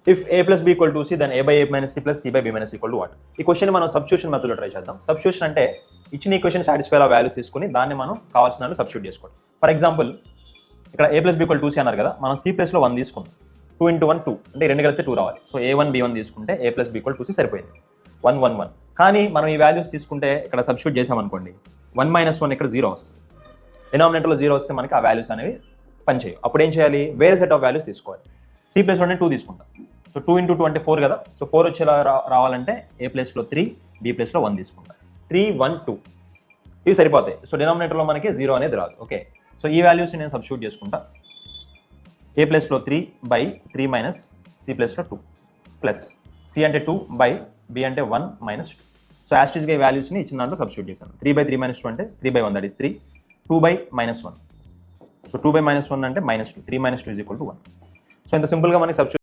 If a plus B equal to C then a by a minus C plus C by B minus equal to what? ఈ question మనం substitution మెథడ్లో try చేద్దాం. Substitution అంటే ఇచ్చిన equation satisfy అయ్యే values తీసుకొని దాన్ని మనం కావాల్సిన దాన్ని సబ్స్టిట్యూట్ చేసుకోవాలి. ఫర్ ఎగ్జాంపుల్ ఇక్కడ a plus B equal to C అన్నారు కదా, మనం సి ప్లస్లో 1 తీసుకుందాం. 2 into 1 2 అంటే 2 కలిపితే 2 రావాలి. సో a1 b1 తీసుకుంటే a plus B equal to c సరిపోయింది. 1 1 1. కానీ మనం ఈ వాల్యూస్ తీసుకుంటే ఇక్కడ సబ్స్టిట్యూట్ చేసామనుకోండి, 1 - 1 ఇక్కడ 0 వస్తుంది. డినామినేటర్లో 0 వస్తే మనకి ఆ వాల్యూస్ అనేవి పనిచేయవు. అప్పుడు ఏం చేయాలి? వేరే సెట్ ఆఫ్ వాల్యూస్ తీసుకోవాలి. సి ప్లస్లో 2 తీసుకుంటాం. సో 2 into 2 అంటే 4 కదా. సో 4 వచ్చేలా రావాలంటే ఏ ప్లేస్లో 3, బి ప్లేస్లో 1 తీసుకుంటాం. 3 1 2 ఇవి సరిపోతాయి. సో డినామినేటర్లో మనకి 0 అనేది రాదు. ఓకే, సో ఈ వాల్యూస్ని నేను సబ్స్టిట్యూట్ చేసుకుంటా. ఏ ప్లేస్లో 3 బై 3 మైనస్ సి ప్లేస్లో 2 ప్లస్ సి అంటే 2 బై బి అంటే 1 మైనస్ 2. సో యాస్టిస్గా ఈ వాల్యూస్ని ఇచ్చిన దాంట్లో సబ్స్టిట్యూట్ చేశాను. 3 బై 3 మైనస్ 2 అంటే 3 by 1 that is 3. 2 by minus 1. So 2 by minus 1 అంటే minus 2. 3 minus 2 is equal to 1. So ఇంత సింపుల్గా మనకి సబ్స్టిట్యూట్